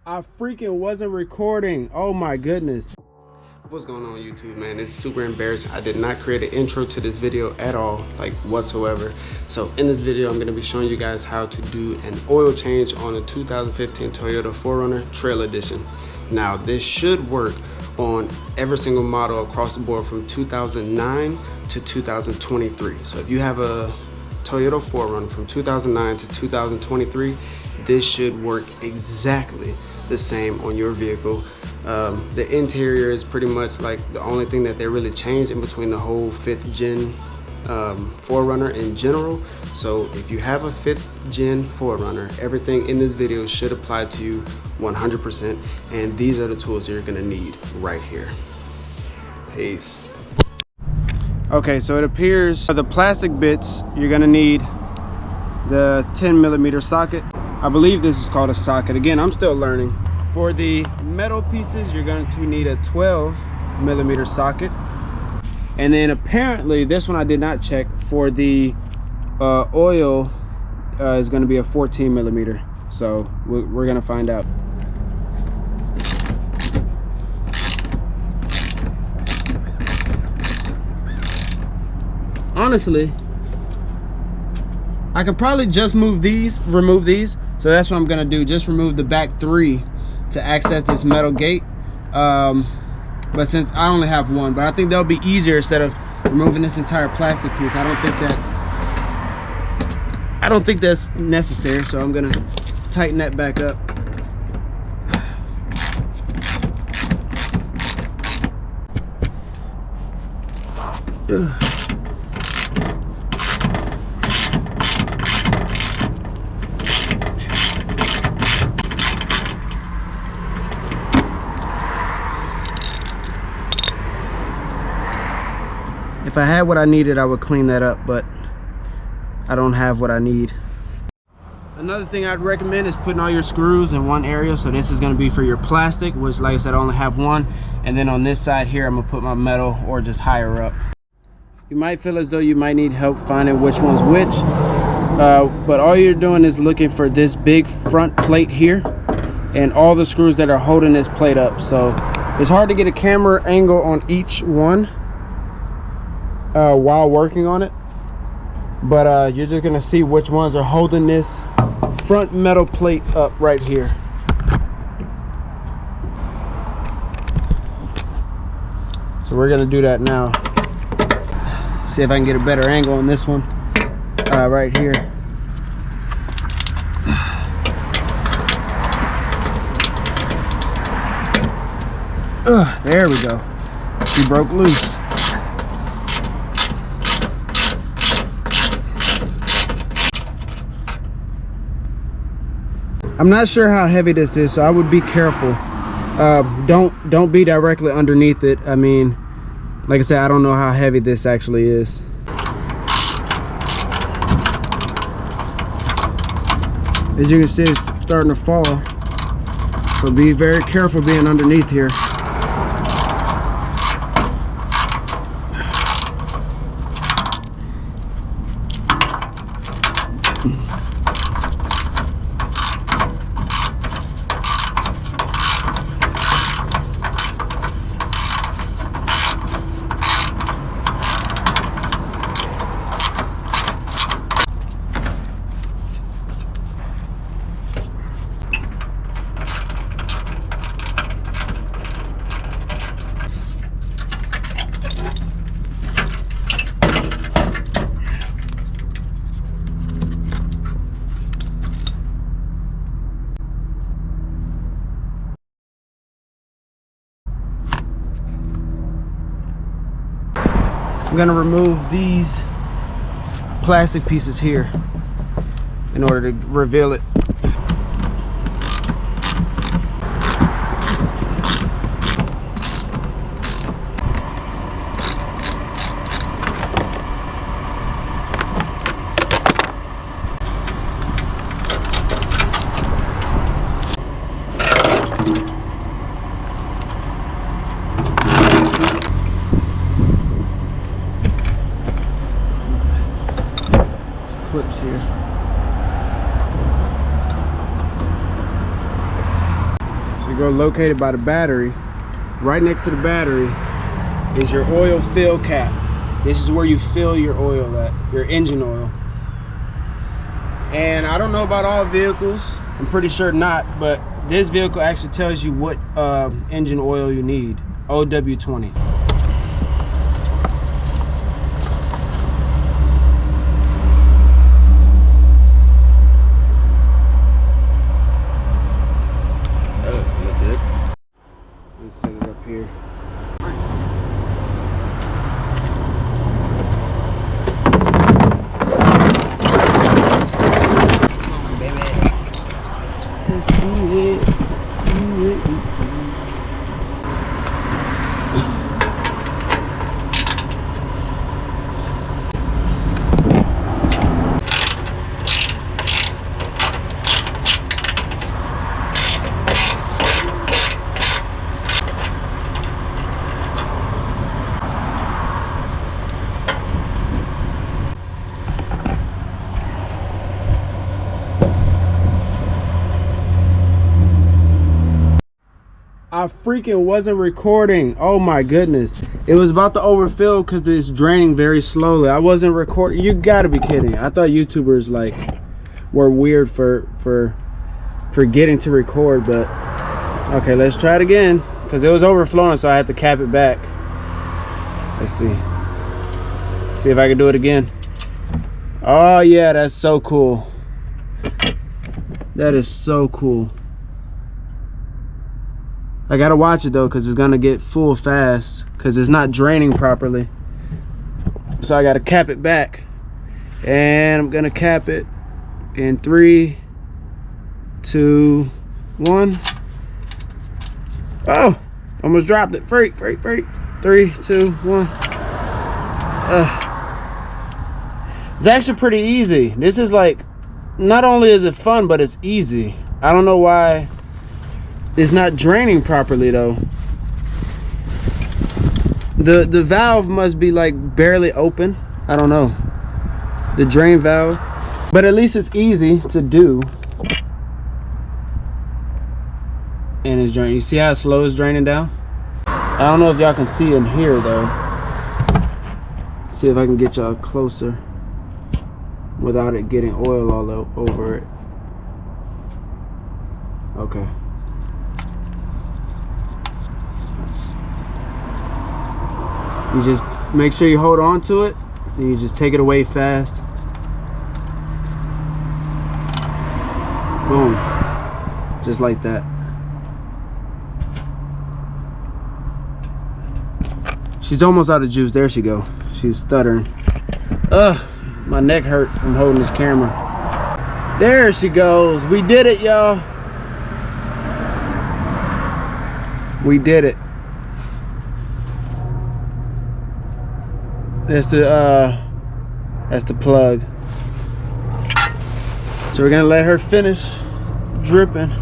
I freaking wasn't recording. Oh my goodness. What's going on YouTube, man? It's super embarrassing. I did not create an intro to this video at all, like whatsoever. So in this video, I'm gonna be showing you guys how to do an oil change on a 2015 Toyota 4Runner Trail Edition. Now, this should work on every single model across the board from 2009 to 2023. So if you have a Toyota 4Runner from 2009 to 2023, this should work exactly the same on your vehicle. The interior is pretty much like the only thing that they really changed in between the whole 5th gen 4Runner in general. So if you have a 5th gen 4Runner, everything in this video should apply to you 100%. And these are the tools you're gonna need right here. Peace. Okay, so it appears for the plastic bits, you're gonna need the 10mm socket. I believe this is called a socket. Again, I'm still learning. For the metal pieces, you're going to need a 12mm socket. And then apparently, this one I did not check, for the oil is going to be a 14mm. So we're going to find out. Honestly, I could probably just remove these. So that's what I'm gonna do, just remove the back 3 to access this metal gate. But since I only have one, but I think that'll be easier instead of removing this entire plastic piece. I don't think that's necessary. So I'm gonna tighten that back up. Ugh. If I had what I needed, I would clean that up, but I don't have what I need. Another thing I'd recommend is putting all your screws in one area. So this is gonna be for your plastic, which like I said, I only have one. And then on this side here, I'm gonna put my metal or just higher up. You might feel as though you might need help finding which one's which, but all you're doing is looking for this big front plate here and all the screws that are holding this plate up. So it's hard to get a camera angle on each one while working on it, but you're just gonna see which ones are holding this front metal plate up right here. So we're gonna do that now. See if I can get a better angle on this one right here. There we go. She broke loose. I'm not sure how heavy this is, so I would be careful. Don't be directly underneath it. I mean, like I said, I don't know how heavy this actually is. As you can see, it's starting to fall. So be very careful being underneath here. I'm gonna remove these plastic pieces here in order to reveal it. clips here. go locate it by the battery. Right next to the battery is your oil fill cap. This is where you fill your oil at, your engine oil. And I don't know about all vehicles, I'm pretty sure not, but this vehicle actually tells you what engine oil you need, OW20. That doesn't look good. Let's set it up here. I freaking wasn't recording. Oh my goodness. It was about to overfill because it's draining very slowly. I wasn't recording. You gotta be kidding. I thought YouTubers like were weird for forgetting to record, but okay, let's try it again because it was overflowing, so I had to cap it back. Let's see. See if I can do it again. Oh yeah, that's so cool. That is so cool. I gotta watch it though, because it's gonna get full fast because it's not draining properly. So I gotta cap it back, and I'm gonna cap it in 3, 2, 1. Oh, almost dropped it. Freak. 3, 2, 1. It's actually pretty easy. This is like, not only is it fun, but it's easy. I don't know why it's not draining properly though. The valve must be like barely open. I don't know. The drain valve. But at least it's easy to do. And it's draining. You see how slow it's draining down? I don't know if y'all can see in here though. See if I can get y'all closer without it getting oil all over it. Okay. You just make sure you hold on to it, and you just take it away fast. Boom. Just like that. She's almost out of juice. There she go. She's stuttering. Ugh, my neck hurt from holding this camera. There she goes. We did it, y'all. We did it. That's the plug. So we're gonna let her finish dripping.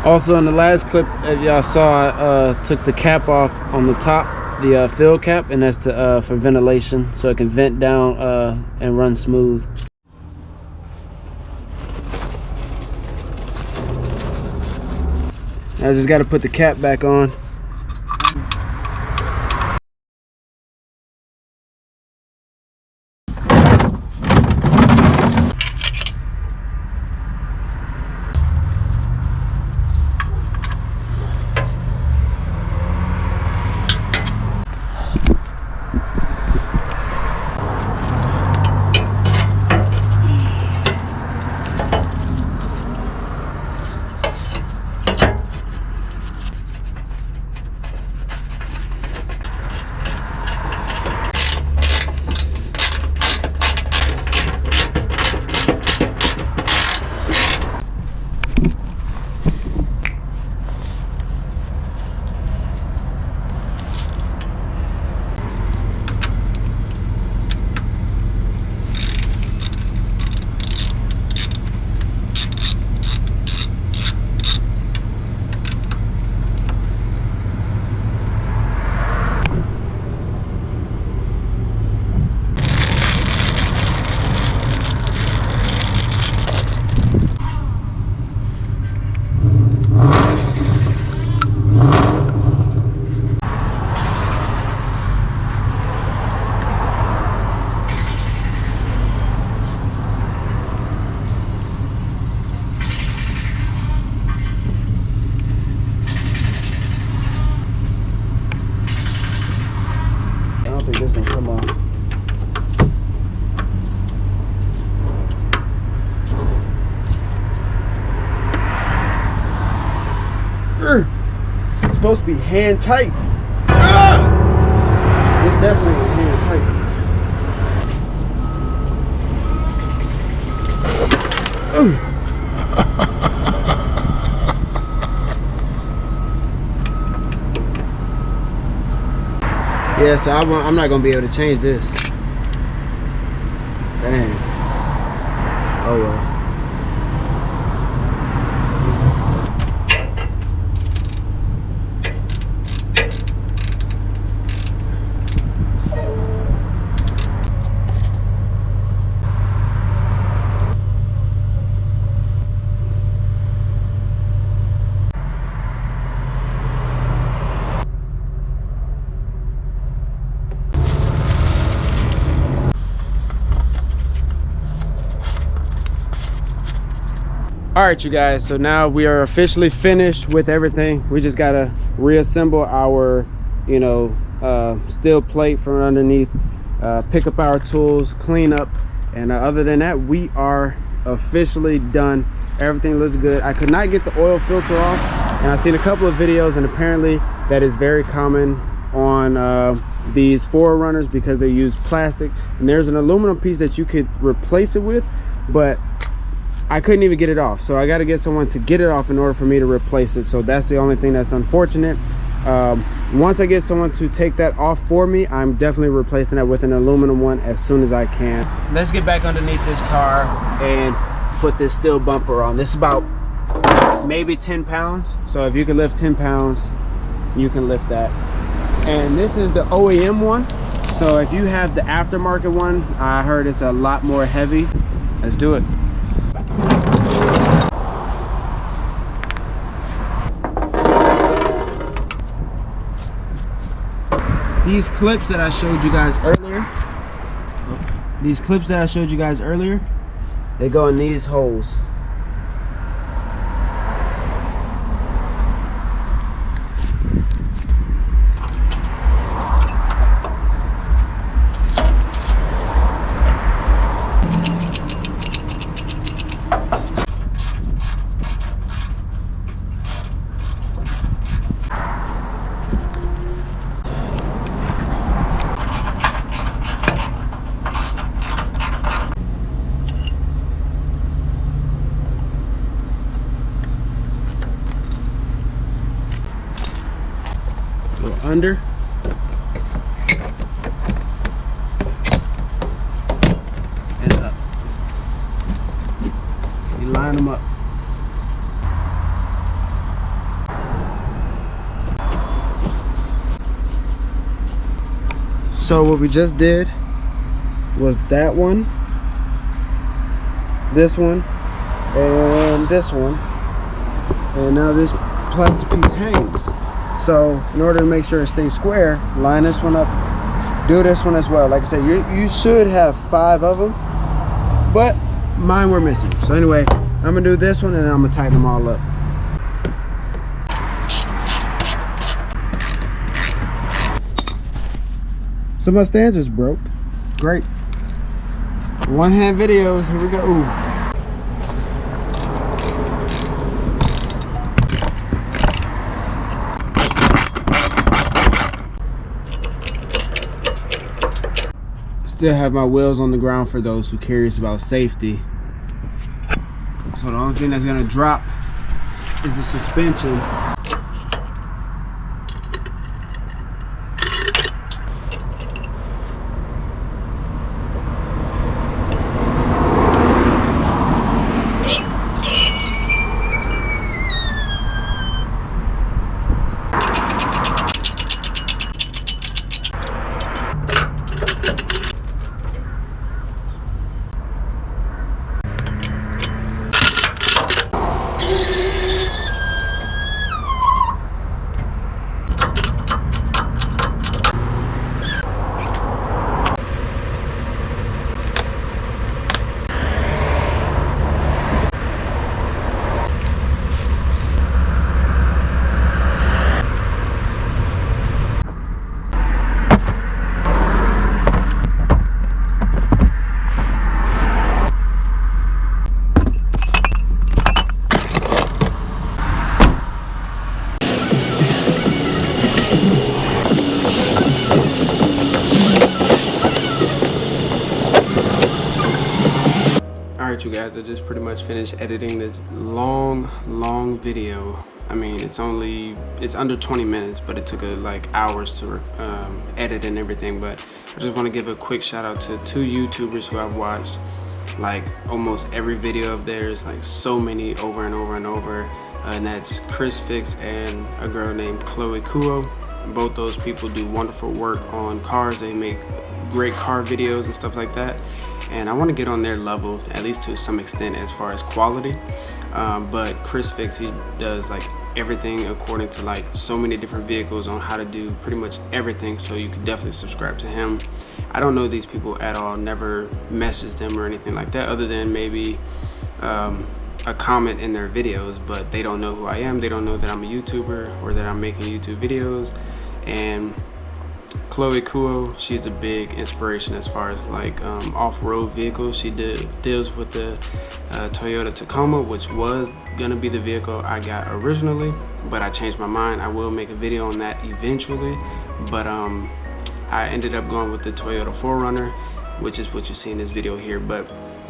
Also in the last clip, if y'all saw, I took the cap off on the top, the fill cap, and that's for ventilation, so it can vent down and run smooth. I just gotta put the cap back on. It's supposed to be hand tight. It's definitely hand tight. Yeah, so I'm not gonna be able to change this. Dang. Oh well. All right, you guys, so now we are officially finished with everything. We just gotta reassemble our, you know, steel plate from underneath, pick up our tools, clean up, and other than that, we are officially done. Everything looks good. I could not get the oil filter off, and I've seen a couple of videos, and apparently that is very common on these 4runners because they use plastic, and there's an aluminum piece that you could replace it with, but I couldn't even get it off, so I got to get someone to get it off in order for me to replace it. So that's the only thing that's unfortunate. Once I get someone to take that off for me, I'm definitely replacing that with an aluminum one as soon as I can. Let's get back underneath this car and put this steel bumper on. This is about maybe 10 pounds, so if you can lift 10 pounds, you can lift that. And this is the OEM one, so if you have the aftermarket one, I heard it's a lot more heavy. Let's do it. These clips that I showed you guys earlier, they go in these holes. Go under. And up. You line them up. So what we just did was that one, this one, and this one. And now this plastic piece hangs. So in order to make sure it stays square, line this one up, do this one as well. Like I said, you should have 5 of them, but mine were missing. So anyway, I'm gonna do this one and then I'm gonna tighten them all up. So my stand just broke. Great. One hand videos, here we go. Ooh. Still have my wheels on the ground for those who are curious about safety. So the only thing that's gonna drop is the suspension. guys, I just pretty much finished editing this long video. I mean, it's under 20 minutes, but it took like hours to edit and everything. But I just want to give a quick shout out to 2 YouTubers who I've watched like almost every video of theirs, like so many over and over and over, and that's Chris Fix and a girl named Chloe Kuo. Both those people do wonderful work on cars. They make great car videos and stuff like that, and I want to get on their level, at least to some extent, as far as quality. But Chris Fix, he does like everything according to like so many different vehicles on how to do pretty much everything, so you could definitely subscribe to him. I don't know these people at all, never messaged them or anything like that, other than maybe a comment in their videos, but they don't know who I am. They don't know that I'm a YouTuber or that I'm making YouTube videos. And Chloe Kuo, she's a big inspiration as far as like off-road vehicles. She deals with the Toyota Tacoma, which was gonna be the vehicle I got originally, but I changed my mind. I will make a video on that eventually, but I ended up going with the Toyota 4runner, which is what you see in this video here. But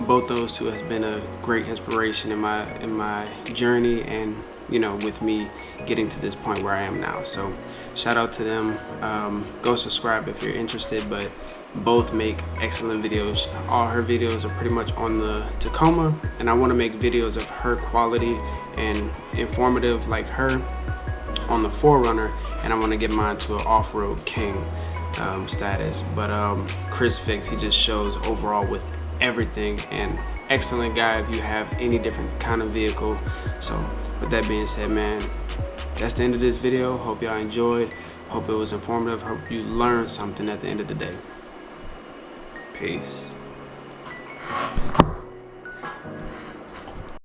both those two has been a great inspiration in my journey, and you know, with me getting to this point where I am now. So shout out to them. Go subscribe if you're interested, but both make excellent videos. All her videos are pretty much on the Tacoma, and I want to make videos of her quality and informative like her on the 4runner, and I want to get mine to an off-road king status. But Chris Fix, he just shows overall with everything, and excellent guy if you have any different kind of vehicle. So with that being said, man, that's the end of this video. Hope y'all enjoyed. Hope it was informative. Hope you learned something at the end of the day. Peace.